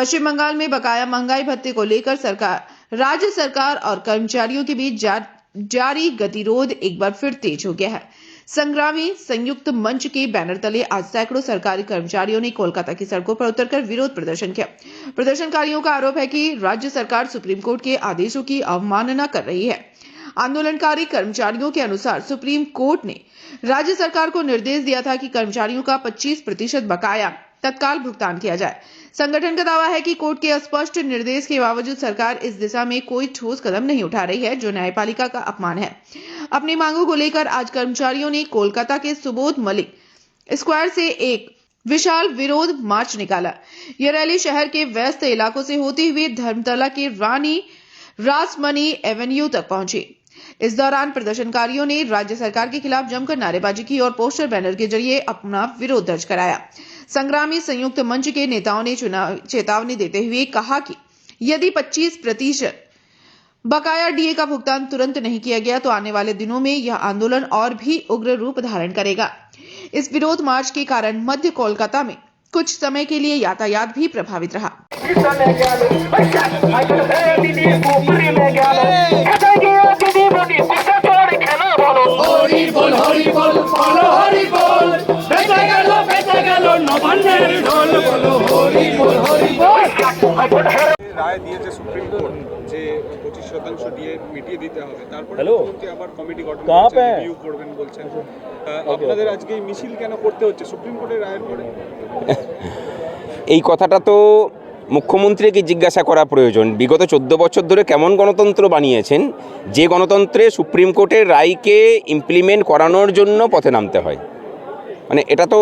पश्चिम बंगाल में बकाया महंगाई भत्ते को लेकर राज्य सरकार और कर्मचारियों के बीच जारी गतिरोध एक बार फिर तेज हो गया है। संग्रामी संयुक्त मंच के बैनर तले आज सैकड़ों सरकारी कर्मचारियों ने कोलकाता की सड़कों पर उतरकर विरोध प्रदर्शन किया। प्रदर्शनकारियों का आरोप है कि राज्य सरकार सुप्रीम कोर्ट के आदेशों की अवमानना कर रही है। आंदोलनकारी कर्मचारियों के अनुसार सुप्रीम कोर्ट ने राज्य सरकार को निर्देश दिया था कि कर्मचारियों का 25% बकाया तत्काल भुगतान किया जाए। संगठन का दावा है कि कोर्ट के स्पष्ट निर्देश के बावजूद सरकार इस दिशा में कोई ठोस कदम नहीं उठा रही है, जो न्यायपालिका का अपमान है। अपनी मांगों को लेकर आज कर्मचारियों ने कोलकाता के सुबोध मलिक स्क्वायर से एक विशाल विरोध मार्च निकाला। यह रैली शहर के व्यस्त इलाकों से होती हुई धर्मतला के रानी रासमनी एवेन्यू तक पहुंची। इस दौरान प्रदर्शनकारियों ने राज्य सरकार के खिलाफ जमकर नारेबाजी की और पोस्टर बैनर के जरिए अपना विरोध दर्ज कराया। संग्रामी संयुक्त मंच के नेताओं ने चेतावनी देते हुए कहा कि यदि 25% बकाया डीए का भुगतान तुरंत नहीं किया गया तो आने वाले दिनों में यह आंदोलन और भी उग्र रूप धारण करेगा। इस विरोध मार्च के कारण मध्य कोलकाता में कुछ समय के लिए यातायात भी प्रभावित रहा। রায় দিয়েছে সুপ্রিম কোর্ট যে 25% দিয়ে মিটিয়ে দিতে হবে, তারপরে মুখ্যমন্ত্রী আবার কমিটি গঠন করছেন, রিভিউ করবেন বলছেন। আপনাদের আজকে এই মিছিল কেন করতে হচ্ছে সুপ্রিম কোর্টের রায়ের পরে? এই কথাটা তো মুখ্যমন্ত্রীকে জিজ্ঞাসা করা প্রয়োজন। বিগত 14 বছর ধরে কেমন গণতন্ত্র বানিয়েছেন, যে গণতন্ত্রে সুপ্রিম কোর্টের রায়কে ইমপ্লিমেন্ট করানোর জন্য পথে নামতে হয়। মানে এটা তো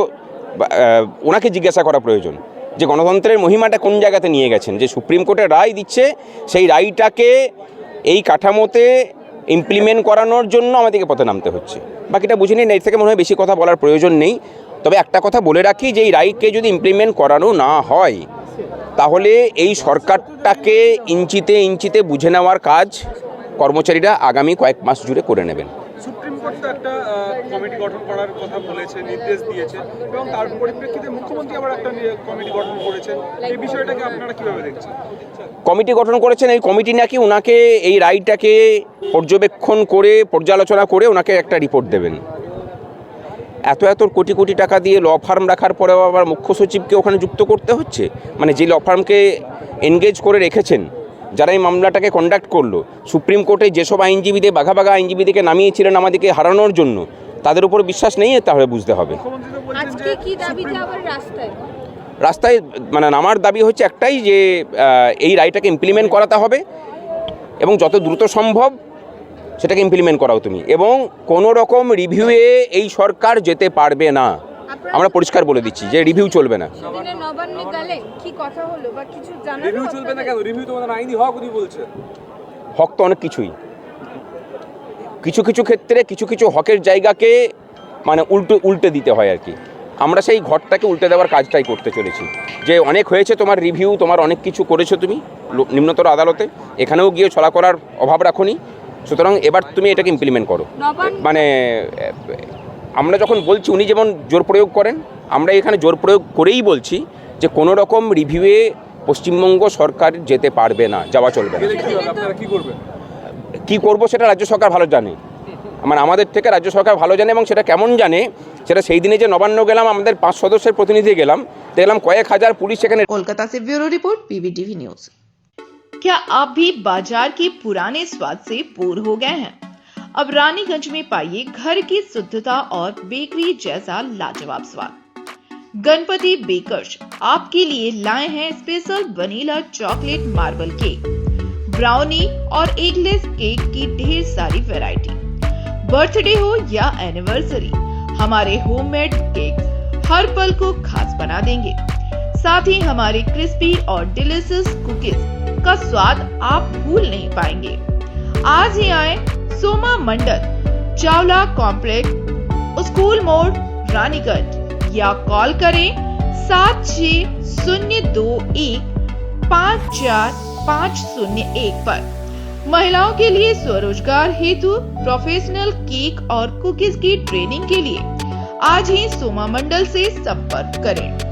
ওনাকে জিজ্ঞাসা করা প্রয়োজন যে গণতন্ত্রের মহিমাটা কোন জায়গাতে নিয়ে গেছেন, যে সুপ্রিম কোর্টের রায় দিচ্ছে সেই রায়টাকে এই কাঠামোতে ইমপ্লিমেন্ট করানোর জন্য আমাদেরকে পথে নামতে হচ্ছে। বাকিটা বুঝিনি, এর থেকে মনে হয় বেশি কথা বলার প্রয়োজন নেই। তবে একটা কথা বলে রাখি যে এই রায়কে যদি ইমপ্লিমেন্ট করানো না হয় তাহলে এই সরকারটাকে ইঞ্চিতে ইঞ্চিতে বুঝে নেওয়ার কাজ কর্মচারীরা আগামী কয়েক মাস জুড়ে করে নেবেন। সুপ্রিম কোর্ট তো একটা কমিটি গঠন করার কথা বলেছে, নির্দেশ দিয়েছে, এবং তার পরিপ্রেক্ষিতে মুখ্যমন্ত্রী আবার একটা কমিটি গঠন করেছেন। এই বিষয়টাকে আপনারা কিভাবে দেখছেন? কমিটি গঠন করেছেন, এই কমিটি নাকি ওনাকে এই রায়টাকে পর্যবেক্ষণ করে পর্যালোচনা করে ওনাকে একটা রিপোর্ট দেবেন। এত কোটি কোটি টাকা দিয়ে ল ফার্ম রাখার পরেও আবার মুখ্য সচিবকে ওখানে যুক্ত করতে হচ্ছে। মানে যে ল ফার্মকে এনগেজ করে রেখেছেন, যারা এই মামলাটাকে কন্ডাক্ট করলো, সুপ্রিম কোর্টে যেসব আইনজীবীদের বাঘা আইনজীবীদেরকে নামিয়েছিলেন আমাদেরকে হারানোর জন্য, তাদের উপর বিশ্বাস নেই, তাহলে বুঝতে হবে। রাস্তায় মানে আমার দাবি হচ্ছে একটাই, যে এই রায়টাকে ইমপ্লিমেন্ট করাতে হবে এবং যত দ্রুত সম্ভব সেটাকে ইমপ্লিমেন্ট করাও তুমি, এবং কোনো রকম রিভিউয়ে এই সরকার যেতে পারবে না। আমরা পরিষ্কার বলে দিচ্ছি যে রিভিউ চলবে না। হক তো অনেক কিছুই, কিছু ক্ষেত্রে কিছু হকের জায়গাকে মানে উল্টে দিতে হয় আর কি। আমরা সেই ঘরটাকে উল্টে দেওয়ার কাজটাই করতে চলেছি। যে অনেক হয়েছে তোমার রিভিউ, তোমার অনেক কিছু করেছো তুমি নিম্নতর আদালতে, এখানেও গিয়ে ছলা করার অভাব রাখোনি, সুতরাং এবার তুমি এটাকে ইমপ্লিমেন্ট করো। মানে আমরা যখন বলছি, উনি যেমন জোর প্রয়োগ করেন, আমরা এখানে জোর প্রয়োগ করেই বলছি যে কোনো রকম রিভিউয়ে পশ্চিমবঙ্গ সরকার যেতে পারবে না, যাওয়া চলবে না। কী করবো সেটা রাজ্য সরকার ভালো জানে, মানে আমাদের থেকে রাজ্য সরকার ভালো জানে, এবং সেটা কেমন জানে সেটা সেই দিনে যে নবান্ন গেলাম, আমাদের 5 সদস্যের প্রতিনিধি গেলাম, দেখলাম কয়েক হাজার পুলিশ সেখানে। कोलकाता से ब्यूरो रिपोर्ट PBTV न्यूज। क्या आप भी बाजार के पुराने स्वाद से बोर हो गए हैं? अब रानीगंज में पाइए घर की शुद्धता और बेकरी जैसा लाजवाब स्वाद। गणपति बेकर्स आपके लिए लाए हैं special vanilla chocolate marble cake, brownie और एगलेस केक की ढेर सारी वैरायटी। बर्थडे हो या एनिवर्सरी, हमारे होममेड केक हर पल को खास बना देंगे। साथ ही हमारे क्रिस्पी और डिलीशियस कुकीज का स्वाद आप भूल नहीं पाएंगे। आज ही आए सोमा मंडल, चावला कॉम्प्लेक्स, स्कूल मोड़, रानीगंज, या कॉल करें 7621545501 पर। महिलाओं के लिए स्वरोजगार हेतु प्रोफेशनल केक और कुकीज की ट्रेनिंग के लिए आज ही सोमा मंडल से संपर्क करें।